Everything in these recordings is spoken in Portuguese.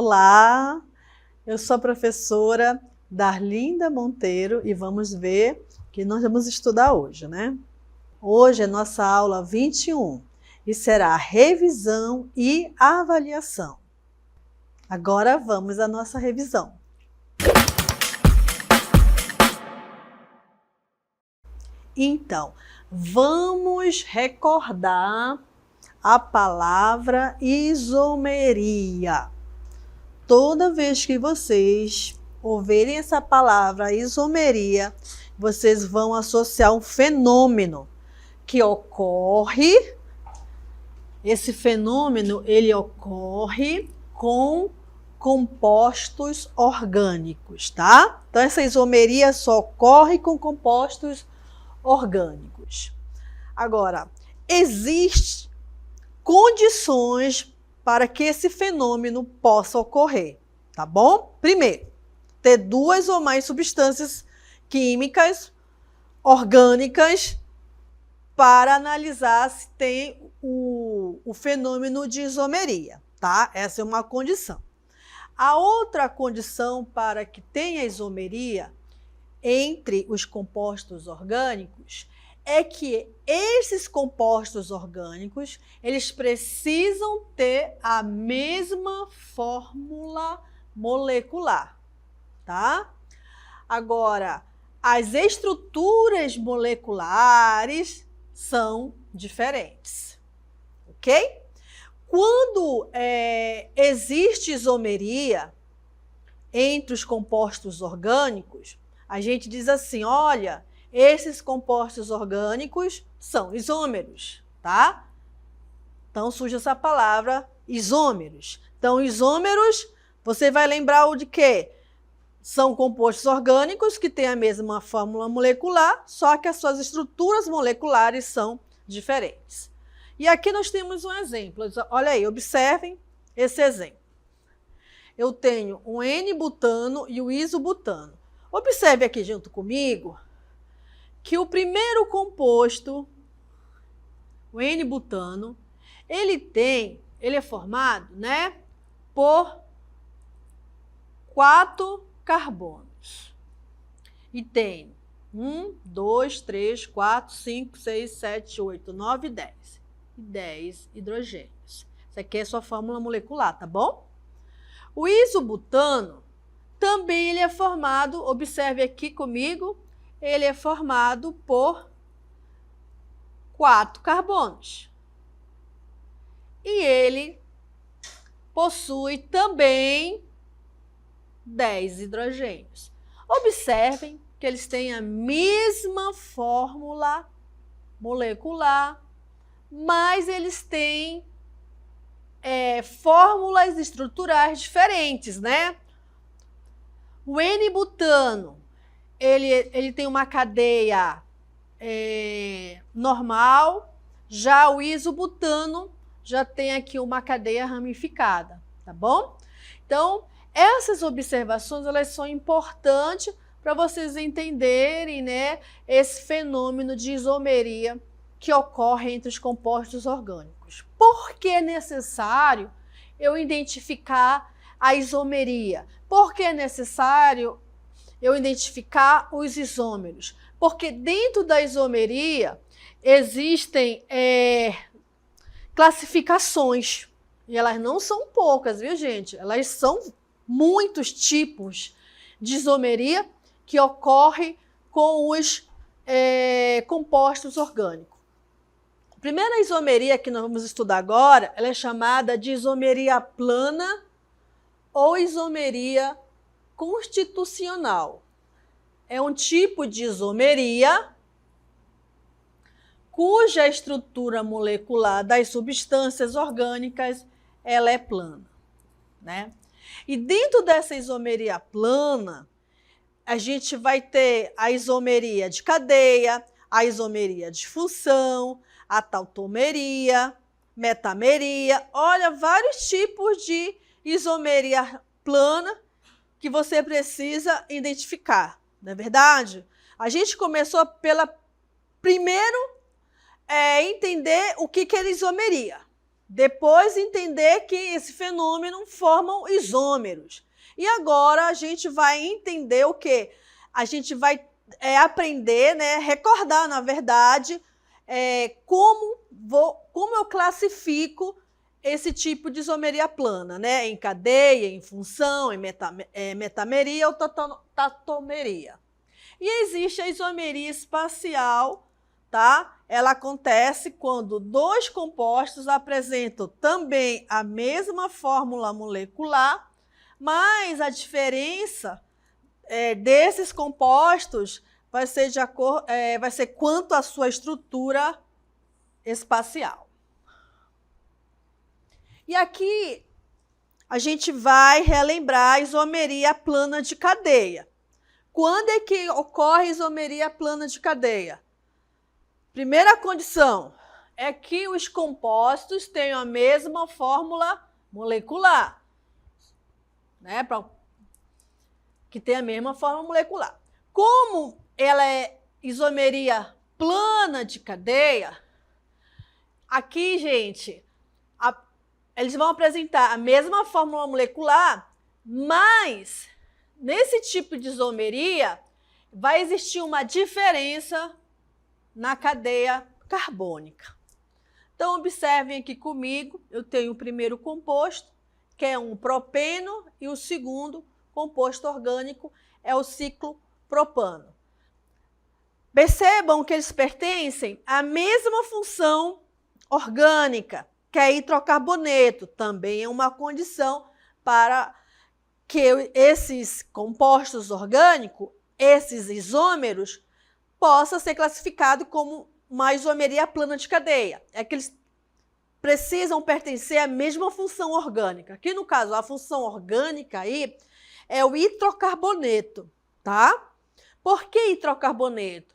Olá, eu sou a professora Darlinda Monteiro e vamos ver o que nós vamos estudar hoje, né? Hoje é nossa aula 21 e será revisão e avaliação. Agora vamos à nossa revisão. Então, vamos recordar a palavra isomeria. Toda vez que vocês ouvirem essa palavra isomeria, vocês vão associar um fenômeno que ocorre. Esse fenômeno, ele ocorre com compostos orgânicos, tá? Então, essa isomeria só ocorre com compostos orgânicos. Agora, existem condições para que esse fenômeno possa ocorrer, tá bom? Primeiro, ter duas ou mais substâncias químicas orgânicas para analisar se tem o fenômeno de isomeria, tá? Essa é uma condição. A outra condição para que tenha isomeria entre os compostos orgânicos é que esses compostos orgânicos, eles precisam ter a mesma fórmula molecular, tá? Agora, as estruturas moleculares são diferentes, ok? Quando existe isomeria entre os compostos orgânicos, a gente diz assim, olha, esses compostos orgânicos são isômeros, tá? Então surge essa palavra isômeros. Então, isômeros, você vai lembrar o de quê? São compostos orgânicos que têm a mesma fórmula molecular, só que as suas estruturas moleculares são diferentes. E aqui nós temos um exemplo. Olha aí, observem esse exemplo. Eu tenho o N-butano e o isobutano. Observe aqui junto comigo que o primeiro composto, o N-butano, ele é formado, né, por 4 carbonos. E tem 1, 2, 3, 4, 5, 6, 7, 8, 9, 10. E 10 hidrogênios. Essa aqui é a sua fórmula molecular, tá bom? O isobutano também ele é formado, observe aqui comigo, ele é formado por 4 carbonos. E ele possui também 10 hidrogênios. Observem que eles têm a mesma fórmula molecular, mas eles têm fórmulas estruturais diferentes, né? O N-butano, ele tem uma cadeia normal, já o isobutano já tem aqui uma cadeia ramificada, tá bom? Então, essas observações, elas são importantes para vocês entenderem, né, esse fenômeno de isomeria que ocorre entre os compostos orgânicos. Por que é necessário eu identificar a isomeria? Por que é necessário eu identificar os isômeros? Porque dentro da isomeria existem classificações, e elas não são poucas, viu, gente? Elas são muitos tipos de isomeria que ocorre com os compostos orgânicos. A primeira isomeria que nós vamos estudar agora, ela é chamada de isomeria plana ou isomeria constitucional. É um tipo de isomeria cuja estrutura molecular das substâncias orgânicas ela é plana, né? E dentro dessa isomeria plana, a gente vai ter a isomeria de cadeia, a isomeria de função, a tautomeria, metameria. Olha, vários tipos de isomeria plana que você precisa identificar, não é verdade? A gente começou pela primeiro entender o que é isomeria, Depois entender que esse fenômeno formam isômeros. E agora a gente vai entender o quê? A gente vai aprender, né, recordar, na verdade, como eu classifico esse tipo de isomeria plana, né? Em cadeia, em função, em metameria ou tautomeria. E existe a isomeria espacial, tá? Ela acontece quando dois compostos apresentam também a mesma fórmula molecular, mas a diferença desses compostos vai ser quanto à sua estrutura espacial. E aqui a gente vai relembrar a isomeria plana de cadeia. Quando é que ocorre a isomeria plana de cadeia? Primeira condição é que os compostos tenham a mesma fórmula molecular, né? Que tem a mesma fórmula molecular. Como ela é isomeria plana de cadeia, aqui, gente, eles vão apresentar a mesma fórmula molecular, mas nesse tipo de isomeria vai existir uma diferença na cadeia carbônica. Então, observem aqui comigo, eu tenho o primeiro composto, que é um propeno, e o segundo composto orgânico é o ciclopropano. Percebam que eles pertencem à mesma função orgânica, que é hidrocarboneto, também é uma condição para que esses compostos orgânicos, esses isômeros, possam ser classificados como uma isomeria plana de cadeia. É que eles precisam pertencer à mesma função orgânica. Aqui, no caso, a função orgânica aí é o hidrocarboneto, tá? Por que hidrocarboneto?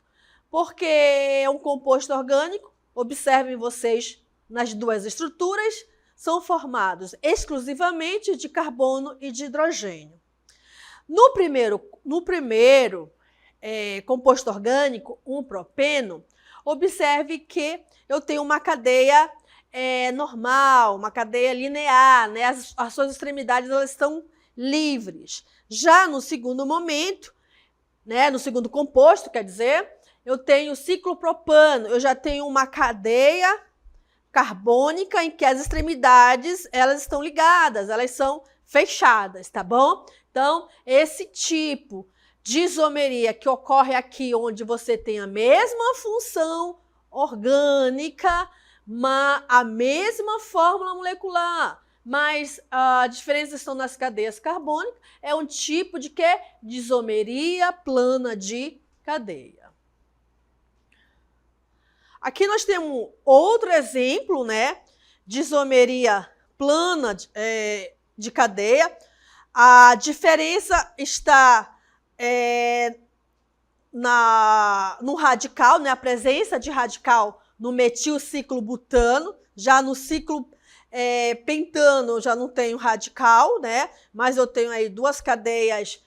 Porque é um composto orgânico, observem vocês, nas duas estruturas, são formados exclusivamente de carbono e de hidrogênio. No primeiro composto orgânico, um propeno, observe que eu tenho uma cadeia normal, uma cadeia linear, né? As suas extremidades elas estão livres. Já no segundo momento, né? No segundo composto, quer dizer, eu tenho ciclopropano, eu já tenho uma cadeia carbônica em que as extremidades elas estão ligadas, elas são fechadas, tá bom? Então, esse tipo de isomeria que ocorre aqui, onde você tem a mesma função orgânica, a mesma fórmula molecular, mas a diferença estão nas cadeias carbônicas, é um tipo de quê? De isomeria plana de cadeia. Aqui nós temos outro exemplo, né, de isomeria plana de cadeia. A diferença está no radical, né, a presença de radical no metilciclobutano. Já no ciclo pentano já não tenho radical, né, mas eu tenho aí duas cadeias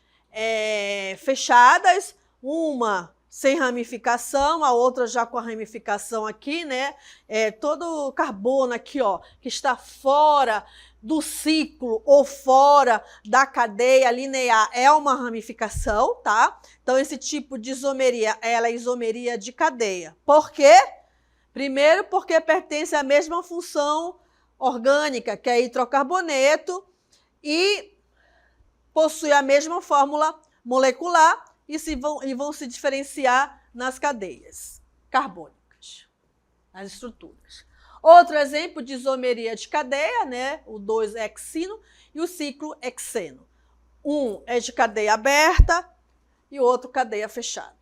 fechadas, uma sem ramificação, a outra já com a ramificação aqui, né? Todo o carbono aqui, ó, que está fora do ciclo ou fora da cadeia linear é uma ramificação, tá? Então, esse tipo de isomeria, ela é isomeria de cadeia. Por quê? Primeiro, porque pertence à mesma função orgânica, que é hidrocarboneto, e possui a mesma fórmula molecular, e vão se diferenciar nas cadeias carbônicas, nas estruturas. Outro exemplo de isomeria de cadeia, né? O 2-hexino e o ciclohexeno. Um é de cadeia aberta e o outro cadeia fechada.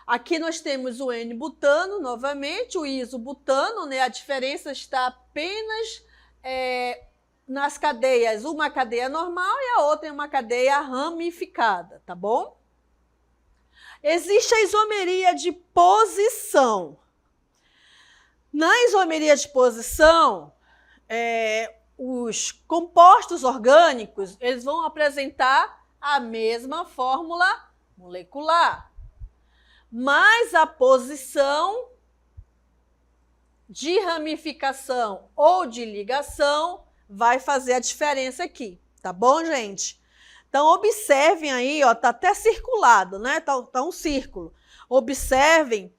Aqui nós temos o N-butano, novamente, o isobutano, né? A diferença está apenas nas cadeias, uma cadeia normal e a outra é uma cadeia ramificada, tá bom? Existe a isomeria de posição. Na isomeria de posição, os compostos orgânicos eles vão apresentar a mesma fórmula molecular, mas a posição de ramificação ou de ligação vai fazer a diferença aqui, tá bom, gente? Então, observem aí, ó, tá até circulado, né? Tá um círculo. Observem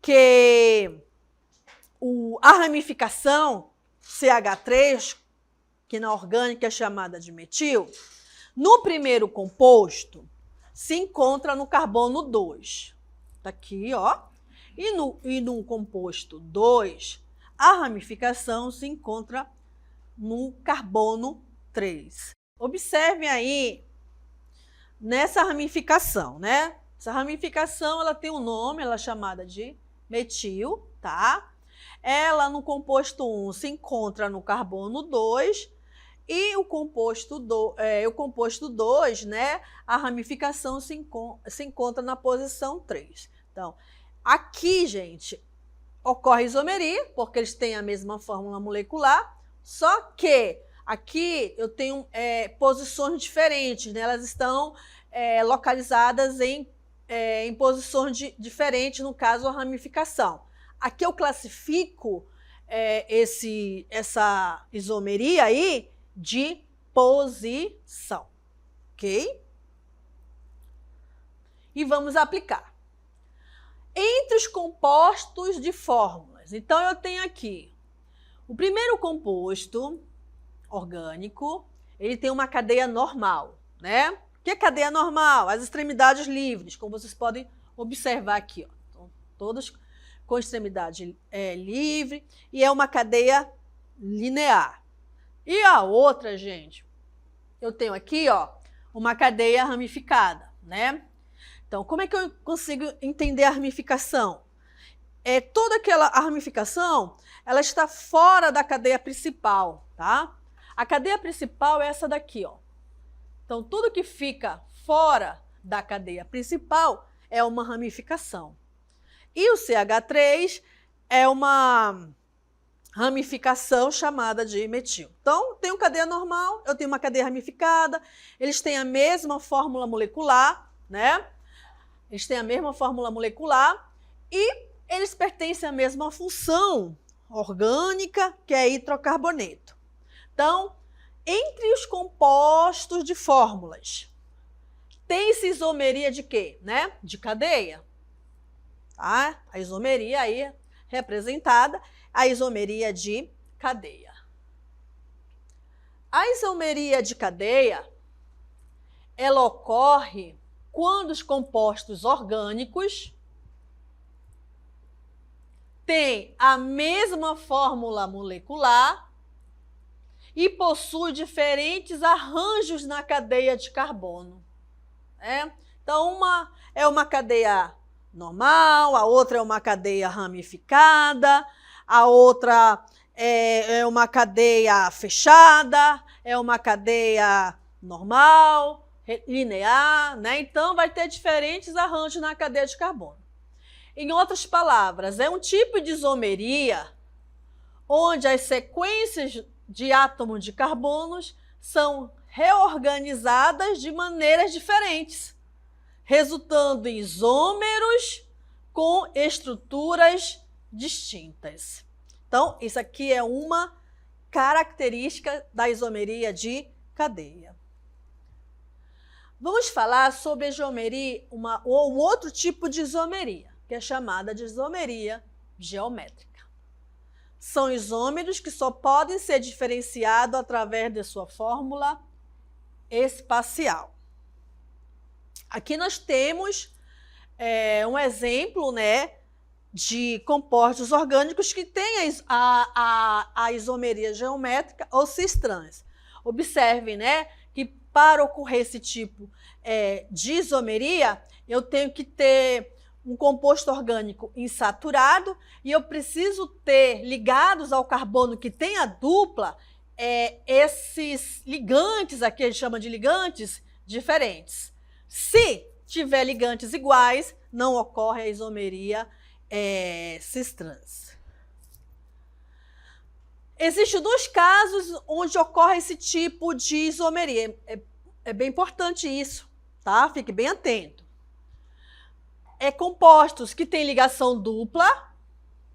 que a ramificação CH3, que na orgânica é chamada de metil, no primeiro composto se encontra no carbono 2. Tá aqui, ó. E no composto 2, a ramificação se encontra no carbono 3. Observem aí nessa ramificação, né? Essa ramificação, ela tem um nome, ela é chamada de metil, tá? Ela no composto 1 se encontra no carbono 2 e o composto 2, né? A ramificação se encontra na posição 3. Então, aqui, gente, ocorre isomeria, porque eles têm a mesma fórmula molecular, só que aqui eu tenho posições diferentes, né? Elas estão localizadas em posições diferentes, no caso, a ramificação. Aqui eu classifico essa isomeria aí de posição, ok? E vamos aplicar. Entre os compostos de fórmulas, então eu tenho aqui o primeiro composto orgânico, ele tem uma cadeia normal, né? O que é cadeia normal? As extremidades livres, como vocês podem observar aqui, ó. Então, todas com extremidade livre, e é uma cadeia linear. E a outra, gente, eu tenho aqui, ó, uma cadeia ramificada, né? Então, como é que eu consigo entender a ramificação? Toda aquela ramificação, ela está fora da cadeia principal, tá? A cadeia principal é essa daqui, ó. Então, tudo que fica fora da cadeia principal é uma ramificação. E o CH3 é uma ramificação chamada de metil. Então, tem uma cadeia normal, eu tenho uma cadeia ramificada, eles têm a mesma fórmula molecular, né? Eles têm a mesma fórmula molecular e eles pertencem à mesma função orgânica, que é hidrocarboneto. Então, entre os compostos de fórmulas, tem-se isomeria de quê? Né? De cadeia. Tá? A isomeria aí representada, a isomeria de cadeia. A isomeria de cadeia, ela ocorre quando os compostos orgânicos têm a mesma fórmula molecular e possuem diferentes arranjos na cadeia de carbono. Então, uma é uma cadeia normal, a outra é uma cadeia ramificada, a outra é uma cadeia fechada, é uma cadeia normal, linear, né? Então, vai ter diferentes arranjos na cadeia de carbono. Em outras palavras, é um tipo de isomeria onde as sequências de átomos de carbonos são reorganizadas de maneiras diferentes, resultando em isômeros com estruturas distintas. Então, isso aqui é uma característica da isomeria de cadeia. Vamos falar sobre a isomeria, ou outro tipo de isomeria, que é chamada de isomeria geométrica. São isômeros que só podem ser diferenciados através de sua fórmula espacial. Aqui nós temos um exemplo, né, de compostos orgânicos que têm a isomeria geométrica ou cis-trans. Observem, né, que para ocorrer esse tipo de isomeria, eu tenho que ter um composto orgânico insaturado e eu preciso ter ligados ao carbono que tem a dupla esses ligantes, aqui a gente chama de ligantes diferentes. Se tiver ligantes iguais, não ocorre a isomeria cis-trans. Existem dois casos onde ocorre esse tipo de isomeria. É bem importante isso, tá? Fique bem atento. Compostos que têm ligação dupla,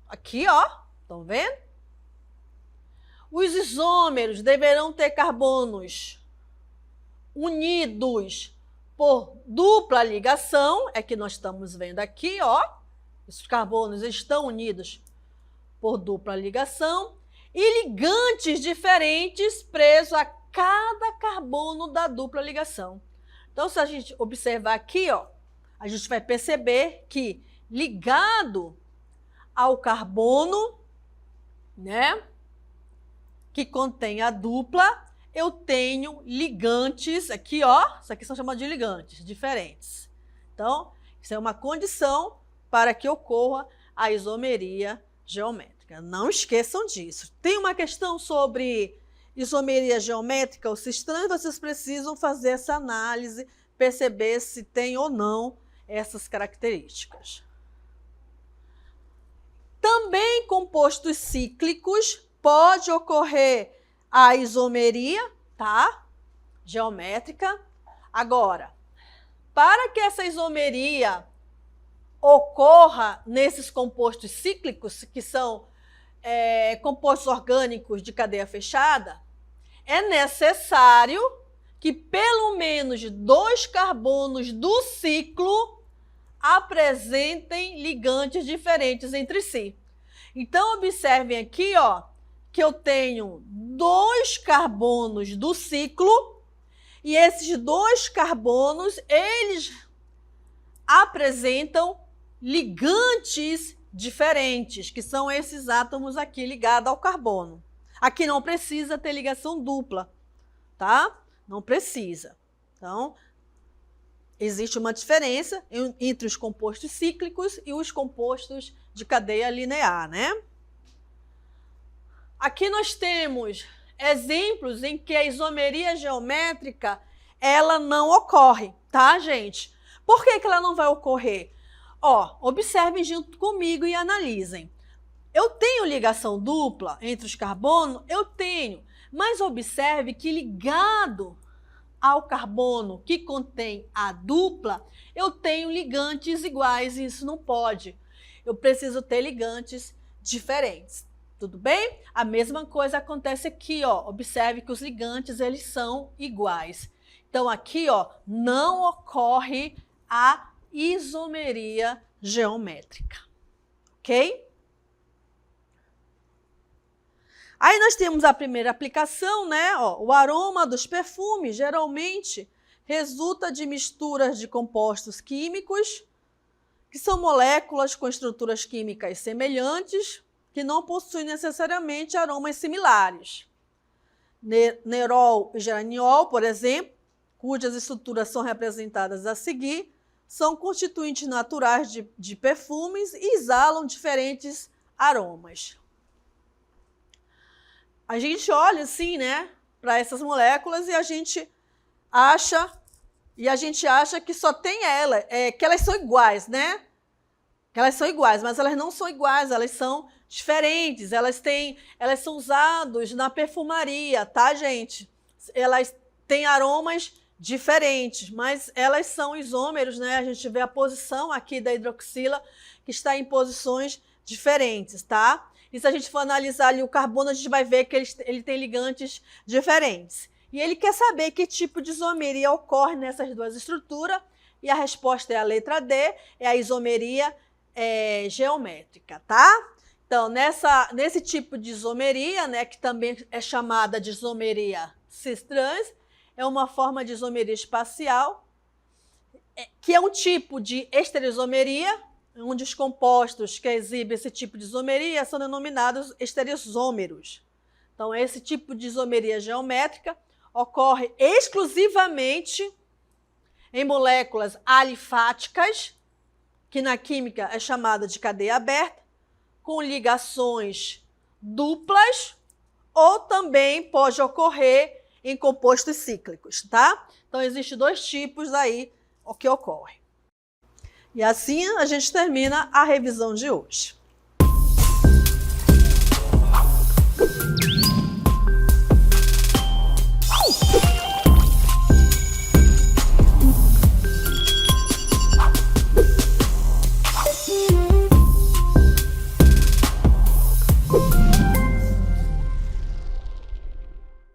aqui, ó, Estão vendo? Os isômeros deverão ter carbonos unidos por dupla ligação, é que nós estamos vendo aqui, ó. Os carbonos estão unidos por dupla ligação e ligantes diferentes presos a cada carbono da dupla ligação. Então, se a gente observar aqui, ó, a gente vai perceber que ligado ao carbono, né, que contém a dupla, eu tenho ligantes aqui, ó, isso aqui são chamados de ligantes diferentes. Então, isso é uma condição para que ocorra a isomeria geométrica. Não esqueçam disso. Tem uma questão sobre isomeria geométrica ou cisstranha, vocês precisam fazer essa análise, perceber se tem ou não essas características. Também compostos cíclicos pode ocorrer a isomeria, tá? Geométrica. Agora, para que essa isomeria ocorra nesses compostos cíclicos, que são compostos orgânicos de cadeia fechada, é necessário que pelo menos 2 carbonos do ciclo apresentem ligantes diferentes entre si. Então, observem aqui, ó, que eu tenho 2 carbonos do ciclo e esses 2 carbonos, eles apresentam ligantes diferentes, que são esses átomos aqui ligados ao carbono. Aqui não precisa ter ligação dupla, tá? Não precisa. Então, existe uma diferença entre os compostos cíclicos e os compostos de cadeia linear, né? Aqui nós temos exemplos em que a isomeria geométrica, ela não ocorre, tá, gente? Por que ela não vai ocorrer? Ó, observem junto comigo e analisem. Eu tenho ligação dupla entre os carbonos? Eu tenho, mas observe que ligado ao carbono que contém a dupla, eu tenho ligantes iguais e isso não pode. Eu preciso ter ligantes diferentes. Tudo bem? A mesma coisa acontece aqui, ó. Observe que os ligantes, eles são iguais. Então, aqui, ó, não ocorre a isomeria geométrica. Ok? Aí nós temos a primeira aplicação, né? Ó, o aroma dos perfumes geralmente resulta de misturas de compostos químicos, que são moléculas com estruturas químicas semelhantes, que não possuem necessariamente aromas similares. Nerol e geraniol, por exemplo, cujas estruturas são representadas a seguir, são constituintes naturais de perfumes e exalam diferentes aromas. A gente olha assim, né, para essas moléculas e a gente acha que só tem ela, que elas são iguais, né? Que elas são iguais, mas elas não são iguais, elas são diferentes, elas são usadas na perfumaria, tá, gente? Elas têm aromas diferentes, mas elas são isômeros, né? A gente vê a posição aqui da hidroxila que está em posições diferentes, tá? E se a gente for analisar ali o carbono, a gente vai ver que ele tem ligantes diferentes. E ele quer saber que tipo de isomeria ocorre nessas duas estruturas, e a resposta é a letra D, é a isomeria geométrica, tá? Então, nesse tipo de isomeria, né, que também é chamada de isomeria cis-trans, é uma forma de isomeria espacial, que é um tipo de estereoisomeria, onde os compostos que exibem esse tipo de isomeria são denominados estereoisômeros. Então, esse tipo de isomeria geométrica ocorre exclusivamente em moléculas alifáticas, que na química é chamada de cadeia aberta, com ligações duplas, ou também pode ocorrer em compostos cíclicos, tá? Então, existem 2 tipos aí o que ocorre. E assim a gente termina a revisão de hoje.